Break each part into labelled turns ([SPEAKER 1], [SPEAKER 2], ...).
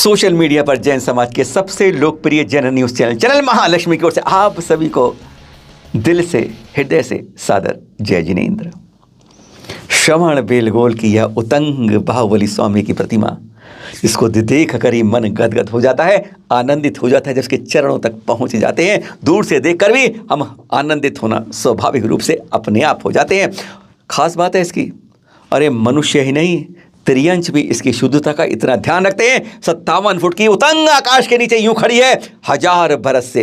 [SPEAKER 1] Social media पर जैन समाज के सबसे लोकप्रिय जैन न्यूज़ चैनल महालक्ष्मी की ओर से आप सभी को दिल से, हृदय से सादर जय जिनेन्द्र। श्रवण बेलगोल की यह उतंग बाहुबली स्वामी की प्रतिमा, इसको देख कर ही मन गदगद हो जाता है, आनंदित हो जाता है। जब इसके चरणों तक पहुंच जाते हैं, दूर से देखकर भी हम आनंदित होना स्वाभाविक रूप से अपने आप हो जाते हैं। खास बात है इसकी, अरे मनुष्य ही नहीं, त्रियंच भी इसकी शुद्धता का इतना ध्यान रखते हैं। 57 फुट की उतंग आकाश के नीचे यूं खड़ी है 1000 बरस से,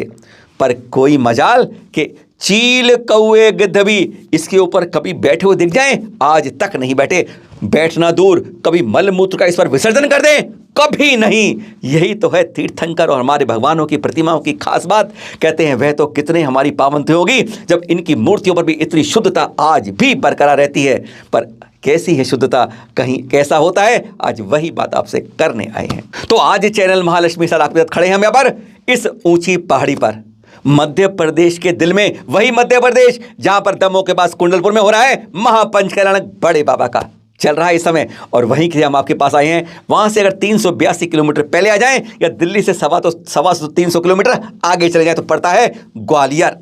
[SPEAKER 1] पर कोई मजाल कि चील कौए गिद्ध भी इसके ऊपर कभी बैठे हुए दिख जाएं, आज तक नहीं बैठे। बैठना दूर, कभी मल मूत्र का इस पर विसर्जन कर दें, कभी नहीं। यही तो है तीर्थंकर और हमारे भगवानों की प्रतिमाओं की खास बात। कहते हैं वह तो कितने हमारी पावनती होगी जब इनकी मूर्तियों पर भी इतनी शुद्धता आज भी बरकरार रहती है। पर कैसी है शुद्धता, कहीं कैसा होता है, आज वही बात आपसे करने आए हैं। तो आज चैनल महालक्ष्मी सर आपके साथ खड़े हैं हम यहाँ पर इस ऊंची पहाड़ी पर, मध्य प्रदेश के दिल में, वही मध्य प्रदेश जहां पर दमोह के पास कुंडलपुर में हो रहा है महापंच कल्याणक बड़े बाबा का चल रहा है इस समय। और वहीं के हम आपके पास आए हैं, वहां से अगर 382 किलोमीटर पहले आ जाएं या दिल्ली से सवा 300 किलोमीटर आगे चले जाए तो पड़ता है ग्वालियर,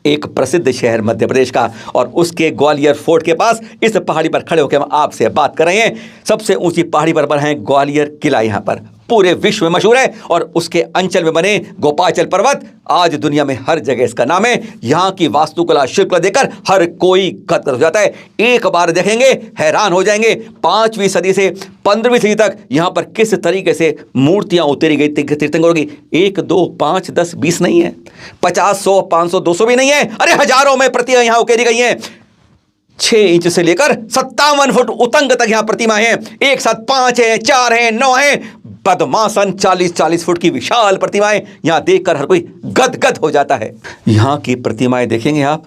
[SPEAKER 1] एक प्रसिद्ध शहर मध्य प्रदेश का। और उसके ग्वालियर फोर्ट के पास इस पहाड़ी पर खड़े होकर हम आपसे बात कर रहे हैं। सबसे ऊंची पहाड़ी पर है ग्वालियर किला, यहाँ पर पूरे विश्व में मशहूर है। और उसके अंचल में बने गोपाचल पर्वत, आज दुनिया में हर जगह इसका नाम है। यहाँ की वास्तुकला, शिल्पकला देखकर हर कोई गदगद हो जाता है। एक बार देखेंगे हैरान हो जाएंगे। 5वीं सदी से 15वीं सदी तक यहाँ पर किस तरीके से मूर्तियां उतारी गई तीर्थंकरों की, 1 2 5 10 20 नहीं है, 50 100 500 200 भी नहीं है, अरे हजारों में प्रतिमा यहाँ उकेरी गई हैं। 6 इंच से लेकर 57 फुट उतंग तक यहां प्रतिमाएं हैं। एक साथ 5 हैं, 4 हैं, 9 हैं। पद्मासन 40-40 फुट की विशाल प्रतिमाएं, यहां देखकर हर कोई गदगद हो जाता है। यहां की प्रतिमाएं देखेंगे आप,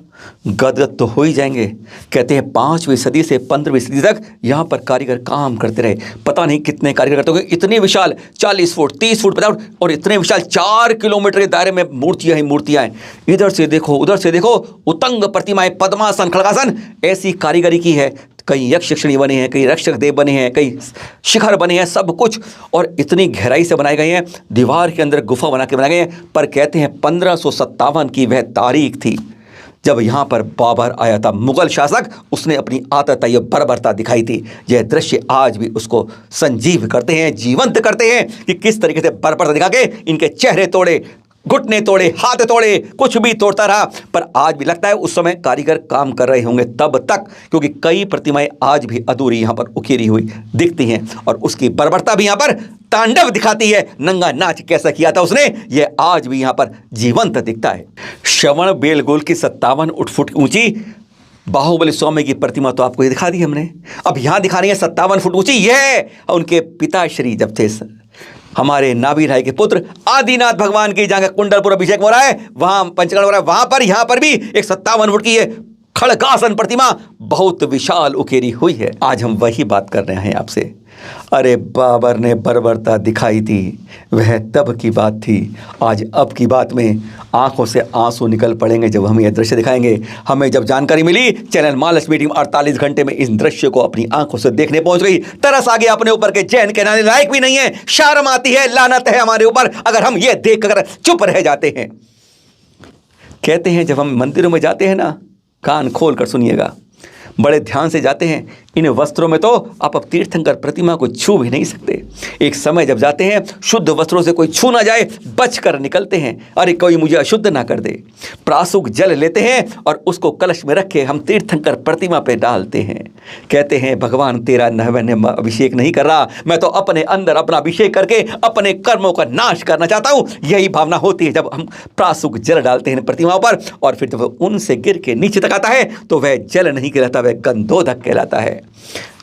[SPEAKER 1] गदगद तो हो ही जाएंगे। कहते हैं 5वीं सदी से 15वीं सदी तक यहां पर कारीगर काम करते रहे। पता नहीं कितने कारीगर करते होंगे। इतनी विशाल 40 फुट 30 फुट 50 फुट और इतने विशाल 4 किलोमीटर के दायरे में मूर्तियां ही मूर्तियां हैं। इधर से देखो, उधर से देखो, उतंग प्रतिमाएं, पद्मासन, खड़गासन, ऐसी कारीगरी की है। कई यक्ष यक्षिणी बने हैं, कई रक्षक देव बने हैं, कई शिखर बने हैं, सब कुछ। और इतनी गहराई से बनाए गए हैं, दीवार के अंदर गुफा बना के बनाए गए हैं। पर कहते हैं 1557 की वह तारीख थी जब यहाँ पर बाबर आया था, मुगल शासक। उसने अपनी आतताई बर्बरता दिखाई थी। यह दृश्य आज भी उसको संजीव करते हैं, जीवंत करते हैं कि किस तरीके से बर्बरता दिखा के इनके चेहरे तोड़े, घुटने तोड़े, हाथ तोड़े, कुछ भी तोड़ता रहा। पर आज भी लगता है उस समय कारीगर काम कर रहे होंगे तब तक, क्योंकि कई प्रतिमाएं आज भी अधूरी यहाँ पर उकेरी हुई दिखती हैं। और उसकी बर्बरता भी यहाँ पर तांडव दिखाती है। नंगा नाच कैसा किया था उसने, यह आज भी यहाँ पर जीवंत दिखता है। श्रवण बेलगोल की 57 फुट ऊंची बाहुबली स्वामी की प्रतिमा तो आपको ये दिखा दी हमने। अब यहाँ दिखा रही है 57 फुट ऊंची। यह उनके पिताश्री जब थे हमारे नाभि राय के पुत्र आदिनाथ भगवान की, जहां कुंडलपुर अभिषेक हो रहा है, वहां पंचकर्ण हो रहा है, वहां पर यहां पर भी एक 57 फुट की है खड़गासन प्रतिमा बहुत विशाल उकेरी हुई है। आज हम वही बात कर रहे हैं आपसे। अरे बाबर ने बर्बरता दिखाई थी, वह तब की बात थी। आज अब की बात में आंखों से आंसू निकल पड़ेंगे जब हम यह दृश्य दिखाएंगे। हमें जब जानकारी मिली, चैनल महालक्ष्मी टीम 48 घंटे में इस दृश्य को अपनी आंखों से देखने पहुंच गई। तरस आ गया अपने ऊपर के जैन कहने लायक भी नहीं है, शर्म आती है, लानत है हमारे ऊपर अगर हम ये देख कर चुप रह जाते हैं। कहते हैं जब हम मंदिरों में जाते हैं ना, कान खोल कर सुनिएगा, बड़े ध्यान से जाते हैं। इन वस्त्रों में तो आप अब तीर्थंकर प्रतिमा को छू भी नहीं सकते। एक समय जब जाते हैं, शुद्ध वस्त्रों से कोई छू ना जाए, बच कर निकलते हैं। अरे कोई मुझे अशुद्ध ना कर दे। प्रासुक जल लेते हैं और उसको कलश में रख के हम तीर्थंकर प्रतिमा पे डालते हैं। कहते हैं भगवान तेरा मैंने अभिषेक नहीं कर रहा, मैं तो अपने अंदर अपना अभिषेक करके अपने कर्मों का नाश करना चाहता हूँ। यही भावना होती है जब हम प्रासुक जल डालते हैं प्रतिमाओं पर। और फिर जब उनसे गिर के नीचे तक आता है तो वह जल नहीं कहलाता, वह गंधोदक कहलाता है।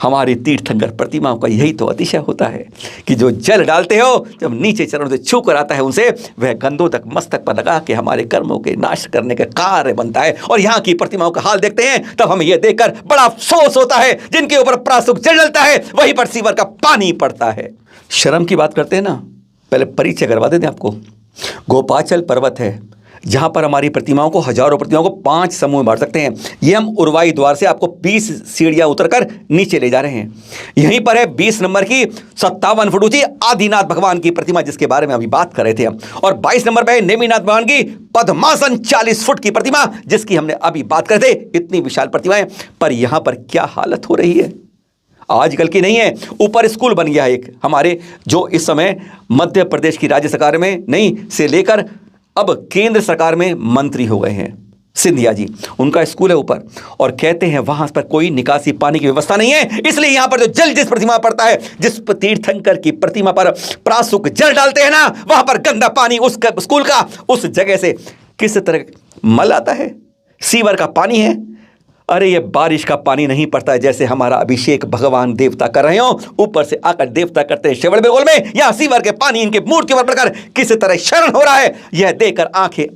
[SPEAKER 1] हमारी तीर्थंकर प्रतिमाओं का यही तो अतिशय होता है कि जो जल डालते हो, जब नीचे चरणों से छू कर आता है उनसे, वह गंधोदक मस्तक पर लगा के हमारे कर्मों के नाश करने का कार्य बनता है। और यहाँ की प्रतिमाओं का हाल देखते हैं तब हमें यह देखकर बड़ा अफसोस होता है। जिनके ऊपर प्रासुक जल डलता है वहीं पर सीवर का पानी पड़ता है। शर्म की बात करते हैं ना, पहले परिचय करवा देते हैं आपको। गोपाचल पर्वत है, जहां पर हमारी प्रतिमाओं को, हजारों प्रतिमाओं को 5 समूह में बांट सकते हैं। ये हम उर्वाई द्वार से आपको 20 सीढ़ियां उतरकर नीचे ले जा रहे हैं। यहीं पर है 20 नंबर की 57 फुट ऊंची आदिनाथ भगवान की प्रतिमा, जिसके बारे में अभी बात कर रहे थे हम। और 22 नंबर पर है नेमिनाथ भगवान की पद्मासन 40 फुट की प्रतिमा, जिसकी हमने अभी बात कर थे। इतनी विशाल प्रतिमाएं, पर यहां पर क्या हालत हो रही है, आजकल की नहीं है। ऊपर स्कूल बन गया है एक हमारे, जो इस समय मध्य प्रदेश की राज्य सरकार में नहीं से लेकर अब केंद्र सरकार में मंत्री हो गए हैं, सिंधिया जी, उनका स्कूल है ऊपर। और कहते हैं वहां पर कोई निकासी पानी की व्यवस्था नहीं है, इसलिए यहां पर जो जल जिस प्रतिमा पड़ता है, जिस तीर्थंकर की प्रतिमा पर प्रासुक जल डालते हैं ना, वहां पर गंदा पानी उस स्कूल का, उस जगह से किस तरह मल आता है, सीवर का पानी है। अरे ये बारिश का पानी नहीं पड़ता है, जैसे हमारा अभिषेक भगवान देवता कर रहे हो, ऊपर से आकर देवता करते हैं शेवड़ बेगोल में, यहां सीवर के पानी इनके मूर्ति पर पड़कर किस तरह शरण हो रहा है, यह देखकर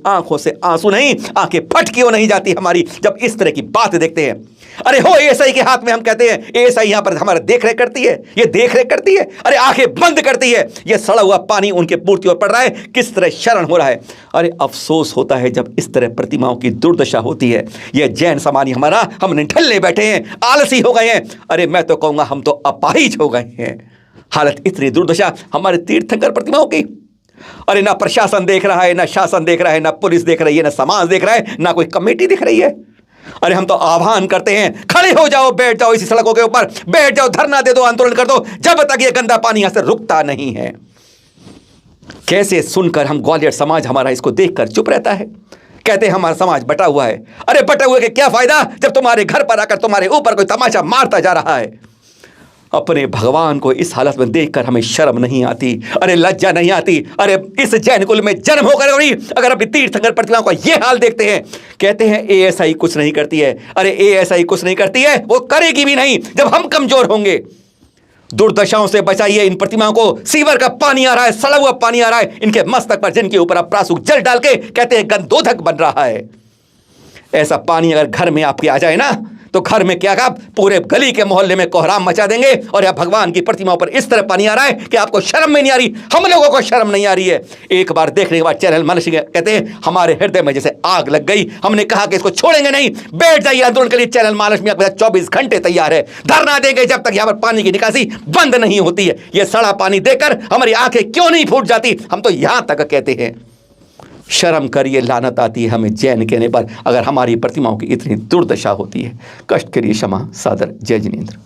[SPEAKER 1] आंखों से आंसू नहीं, आंखें फट क्यों नहीं जाती हमारी जब इस तरह की बात देखते हैं। अरे हो एएसआई के हाथ में, हम कहते हैं एएसआई यहां पर हमारा देख रेख करती है, ये देख रेख करती है, अरे आंखें बंद करती है, ये सड़ा हुआ पानी उनके मूर्तियों पर पड़ रहा है, किस तरह शरण हो रहा है। अरे अफसोस होता है जब इस तरह प्रतिमाओं की दुर्दशा होती है। ये जैन समाज हमारा, हम निठल्ले बैठे हैं, आलसी हो गए हैं, अरे मैं तो कहूंगा हम तो अपाहिज हो गए हैं। हालत इतनी दुर्दशा हमारे तीर्थंकर प्रतिमाओं की। अरे ना प्रशासन देख रहा है, ना शासन देख रहा है, ना पुलिस देख रही है, ना समाज देख रहा है, ना कोई कमेटी दिख रही है। अरे हम तो आह्वान करते हैं, खड़े हो जाओ, बैठ जाओ इसी सड़कों के ऊपर, बैठ जाओ, धरना दे दो, आंदोलन कर दो, जब तक ये गंदा पानी यहां से रुकता नहीं है। कैसे सुनकर हम ग्वालियर समाज हमारा इसको देखकर चुप रहता है, कहते हैं हमारा समाज बटा हुआ है। अरे बटे हुए के क्या फायदा जब तुम्हारे घर पर आकर तुम्हारे ऊपर कोई तमाचा मारता जा रहा है। अपने भगवान को इस हालत में देखकर हमें शर्म नहीं आती, अरे लज्जा नहीं आती। अरे इस जैन कुल में जन्म होकर अगर अपनी तीर्थंकर प्रतिमाओं का ये हाल देखते हैं, कहते हैं एएसआई कुछ नहीं करती है। अरे एएसआई कुछ नहीं करती है, वो करेगी भी नहीं जब हम कमजोर होंगे। दुर्दशाओं से बचाइए इन प्रतिमाओं को। सीवर का पानी आ रहा है, सड़ा हुआ पानी आ रहा है इनके मस्तक पर, जिनके ऊपर आप प्रासुक जल डाल के कहते हैं गंदोधक बन रहा है। ऐसा पानी अगर घर में आपके आ जाए ना, तो घर में क्या कहा, पूरे गली के मोहल्ले में कोहराम मचा देंगे। और यह भगवान की प्रतिमाओं पर इस तरह पानी आ रहा है कि आपको शर्म में नहीं आ रही, हम लोगों को शर्म नहीं आ रही है। एक बार देखने के बाद चैनल मनुष्य कहते हैं हमारे हृदय में जैसे आग लग गई। हमने कहा कि इसको छोड़ेंगे नहीं, बैठ जाइए आंदोलन के लिए। चैनल महालक्ष्मी आपके साथ 24 घंटे तैयार है, धरना देंगे जब तक यहाँ पर पानी की निकासी बंद नहीं होती है। यह सड़ा पानी देकर हमारी आंखें क्यों नहीं फूट जाती, हम तो यहां तक कहते हैं। शर्म करिए, लानत आती है हमें जैन कहने पर, अगर हमारी प्रतिमाओं की इतनी दुर्दशा होती है। कष्ट करिए, क्षमा सादर, जय जिनेंद्र।